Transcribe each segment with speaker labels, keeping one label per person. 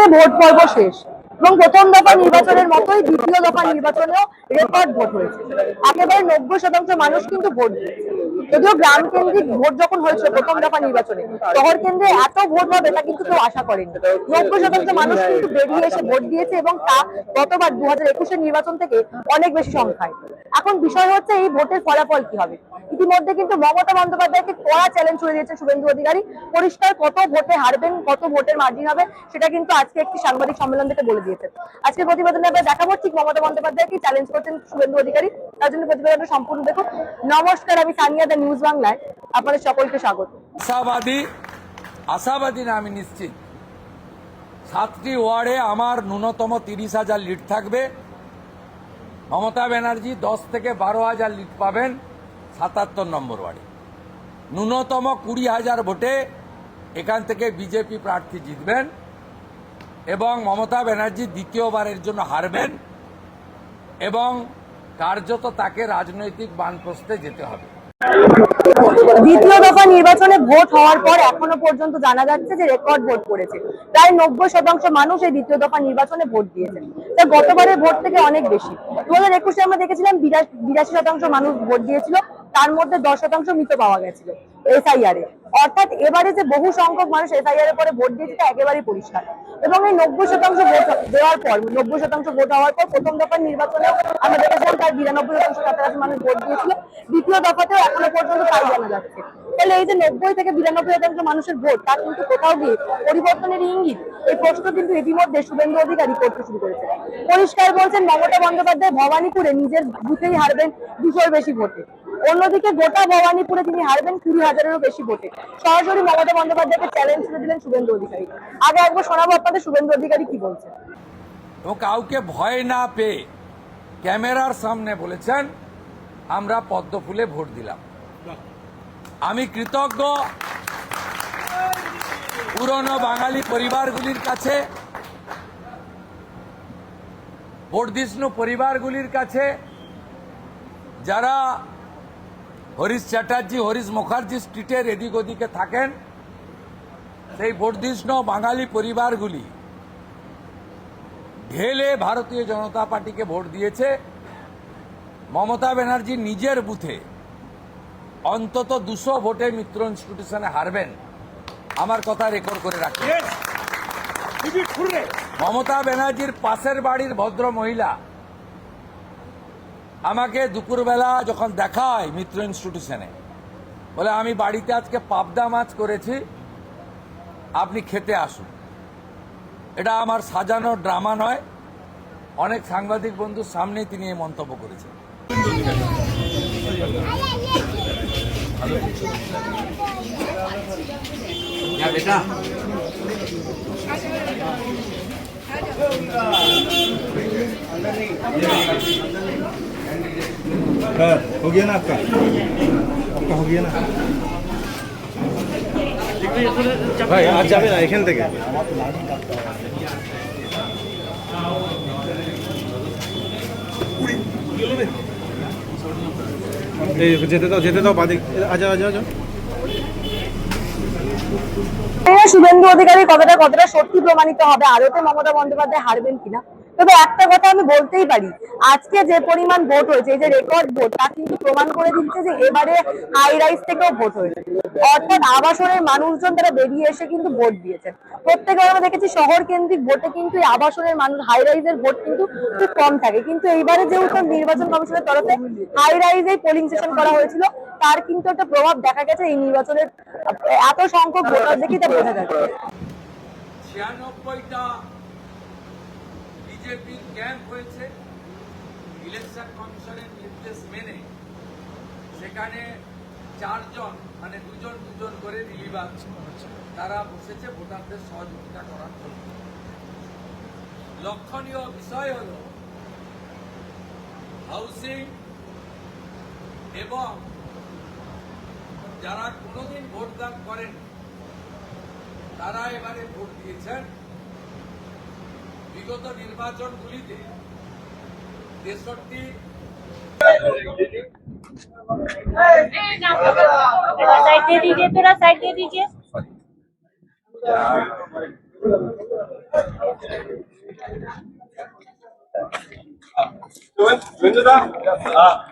Speaker 1: আজকে ভোট পর্ব শেষ এবং প্রথম দফা নির্বাচনের মতোই দ্বিতীয় দফা নির্বাচনেও রেকর্ড ভোট হয়েছে। একেবারে 90% মানুষ কিন্তু ভোট দিয়েছে। যদিও গ্রাম কেন্দ্রিক ভোট যখন হয়েছিল প্রথম দফা নির্বাচনে, শহর কেন্দ্রে এত ভোট হবে তা কিন্তু কেউ আশা করেনি। 90% মানুষ কিন্তু বেরিয়ে এসে ভোট দিয়েছে এবং তা গতবার 2021-এর নির্বাচন থেকে অনেক বেশি সংখ্যায়। এখন বিষয় হচ্ছে এই ভোটের ফলাফল কি হবে। ইতিমধ্যে কিন্তু মমতা বন্দ্যোপাধ্যায়কে কড়া চ্যালেঞ্জ করে দিয়েছে শুভেন্দু অধিকারী। পরিষ্কার কত ভোটে হারবেন, কত ভোটের মার্জিন হবে সেটা কিন্তু আজকে একটি সাংবাদিক সম্মেলন থেকে বলে দিয়েছে। আজকে প্রতিবেদনে আমরা দেখাবো ঠিক মমতা বন্দ্যোপাধ্যায়কে চ্যালেঞ্জ করছেন শুভেন্দু অধিকারী। তার জন্য প্রতিবেদনটা সম্পূর্ণ দেখুন। নমস্কার, আমি সানিয়া, দ্য নিউজ বাংলায় আপনাদের সকলকে স্বাগত।
Speaker 2: আশাবাদী না আমি নিশ্চিত 7টি ওয়ার্ডে আমার ন্যূনতম 30,000 লিড থাকবে। মমতা ব্যানার্জি 10 থেকে 12,000 লিড পাবেন 77 নম্বর ওয়ার্ডে। ন্যূনতম 20,000 ভোটে এখান থেকে বিজেপি প্রার্থী জিতবেন এবং মমতা ব্যানার্জি দ্বিতীয়বারের জন্য হারবেন এবং কার্যত তাকে রাজনৈতিক বানপ্রস্থে যেতে হবে।
Speaker 1: দ্বিতীয় দফা নির্বাচনে ভোট হওয়ার পর এখনো পর্যন্ত জানা যাচ্ছে যে রেকর্ড ভোট পড়েছে। প্রায় 90% মানুষ এই দ্বিতীয় দফা নির্বাচনে ভোট দিয়েছেন, যা গতবারের ভোট থেকে অনেক বেশি। 2021-এ আমরা দেখেছিলাম 82% মানুষ ভোট দিয়েছিল, তার মধ্যে 10% মৃত পাওয়া গেছিল এসআইআর এ। অর্থাৎ এবারে যে বহু সংখ্যক মানুষ এসআইআর এর পরে ভোট দিয়েছে তা একেবারেই পরিষ্কার। এবং এই 90% ভোট দেওয়ার পর 90% ভোট হওয়ার পর প্রথম দফার নির্বাচনে আমরা দেখেছিলাম প্রায় 92% কাছাকাছি মানুষ ভোট দিয়েছিল। দ্বিতীয় দফাতেও এখনো পর্যন্ত তাই জানা যাচ্ছে। তাহলে এই যে 90 থেকে 92% মানুষের ভোট, তা কিন্তু কোথাও গিয়ে পরিবর্তনের ইঙ্গিত। এই প্রশ্ন কিন্তু ইতিমধ্যে শুভেন্দু অধিকারী করতে শুরু করেছে। পরিষ্কার বলছেন মমতা বন্দ্যোপাধ্যায় ভবানীপুরে নিজের বুথেই হারবেন 200-এর বেশি ভোটে। অন্যদিকে গোটা ভবানীপুরে তিনি হারবেন 20,000-এরও বেশি ভোটে। সরাসরি মমতা বন্দ্যোপাধ্যায়কে চ্যালেঞ্জ করে দিলেন শুভেন্দু অধিকারী। আগে একবার শোনাবো আপনাদের শুভেন্দু অধিকারী কি বলছেন।
Speaker 2: এবং কাউকে ভয় না পেয়ে ক্যামেরার সামনে বলেছেন আমরা পদ্ম ফুলে ভোট দিলাম। আমি কৃতজ্ঞ পুরনো বাঙালি পরিবারগুলির কাছে, বর্ধিষ্ণু পরিবারগুলির কাছে, যারা হরিশ চ্যাটার্জি, হরিশ মুখার্জি স্ট্রিটের এদিক ওদিকে থাকেন। সেই বর্ধিষ্ণু বাঙালি পরিবারগুলি ঢেলে ভারতীয় জনতা পার্টিকে ভোট দিয়েছে। মমতা ব্যানার্জি নিজের বুথে অন্তত 200 ভোটে মিত্র ইনস্টিটিউশনে হারবেন, আমার কথা রেকর্ড করে রাখেন। মমতা ব্যানার্জির পাশের বাড়ির ভদ্র মহিলা আমাকে দুপুরবেলা যখন দেখা হয় মিত্র ইনস্টিটিউশনে, বলে আমি বাড়িতে আজকে পাবদা মাছ করেছি, আপনি খেতে আসুন। এটা আমার সাজানো ড্রামা নয়, অনেক সাংবাদিক বন্ধুর সামনেই তিনি এই মন্তব্য করেছেন। বেটা
Speaker 3: हो गया ना आपका हो गया ना भाई आज যাবে না এখান থেকে যেতে দাও বাদে আজা আজা আজা।
Speaker 1: শুভেন্দু অধিকারী কতটা সত্যি প্রমাণিত হবে, আদতে মমতা বন্দ্যোপাধ্যায় হারবেন কিনা। তবে একটা কথা আমি বলতেই পারি, আজকে যে পরিমাণ ভোট হয়েছে, এই যে রেকর্ড ভোট, তা কিন্তু প্রমাণ করে দিচ্ছে যে এবারে হাই রাইজ থেকেও ভোট হয়েছে। অর্থাৎ আবাসনের মানুষজন তারা বেরিয়ে এসে কিন্তু ভোট দিয়েছেন। প্রত্যেকবার আমরা দেখেছি শহর কেন্দ্রিক ভোটে কিন্তু এই আবাসনের মানুষ, হাই রাইজের ভোট কিন্তু খুব কম থাকে। কিন্তু এইবারে যেহেতু নির্বাচন কমিশনের তরফে হাই রাইজে পোলিং সেশন করা হয়েছিল, তার কিন্তু একটা প্রভাব দেখা গেছে এই নির্বাচনের। এত সংখ্যক ভোটার দেখি তা বোঝা যাচ্ছে।
Speaker 2: 96টা বিজেপির ক্যাম্প হয়েছে ইলেকশন কমিশনের নির্দেশ মেনে। সেখানে 4 জন মানে 2 জন করে রিলিভার তারা বসেছে ভোটারদের সহযোগিতা করার জন্য। লক্ষণীয় বিষয় হল হাউসিং এবং যারা কোনোদিন ভোটদান করেন তারা এবারে ভোট দিয়েছেন। বিগত নির্বাচনগুলিতে 63
Speaker 4: साइड दे दीजिए, थोड़ा साइड दे दीजिए।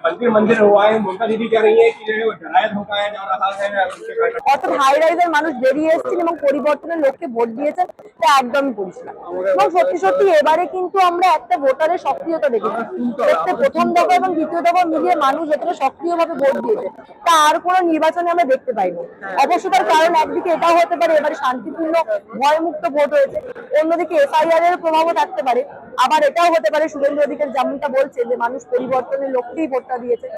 Speaker 4: मंदिर मंदिर हुआ है। ममता दीदी कह रही है कि जो है वो डराया धमकाया जा रहा है उनके कार्यकर्ता।
Speaker 1: অর্থাৎ হাই রাইজের মানুষ বেরিয়ে এসেছেন এবং পরিবর্তনের লক্ষ্যে ভোট দিয়েছেন, তা একদমই পরিষ্কার। এবং সত্যি সত্যি এবারে কিন্তু আমরা একটা ভোটারের সক্রিয়তা দেখেছি। দেখতে প্রথম দফা এবং দ্বিতীয় দফা মিলিয়ে মানুষ যতটা সক্রিয়ভাবে ভোট দিয়েছে, তা আর কোনো নির্বাচনে আমরা দেখতে পাইনি। অবশ্য তার কারণ একদিকে এটাও হতে পারে এবারে শান্তিপূর্ণ ভয়মুক্ত ভোট হয়েছে, অন্যদিকে এসআইআর এর প্রভাবও থাকতে পারে। আবার এটাও হতে পারে শুভেন্দু অধিকারী যেমনটা বলছে যে মানুষ পরিবর্তনের লক্ষ্যেই ভোটটা দিয়েছে,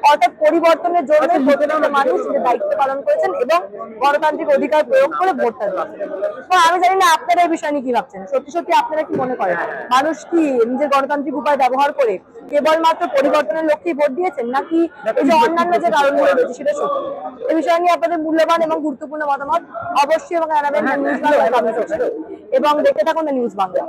Speaker 1: অর্থাৎ পরিবর্তনের জন্য প্রতিনিয়ত মানুষ যে দায়িত্ব পালন করেছেন এবং গণতান্ত্রিক অধিকার প্রয়োগ করে ভোটটা দিয়েছেন। তো আমি জানি না আপনারা এই বিষয় নিয়ে কি ভাবছেন, সত্যি সত্যি আপনারা কি মনে করেন মানুষ কি নিজের গণতান্ত্রিক উপায় ব্যবহার করে কেবলমাত্র পরিবর্তনের লক্ষ্যেই ভোট দিয়েছেন, নাকি এই যে অন্যান্য যে কারণগুলো রয়েছে সেটা সত্যি? এই বিষয় নিয়ে আপনাদের মূল্যবান এবং গুরুত্বপূর্ণ মতামত অবশ্যই এবং জানাবেন নিউজ বাংলা কমেন্ট সেকশনে এবং দেখতে থাকুন নিউজ বাংলা।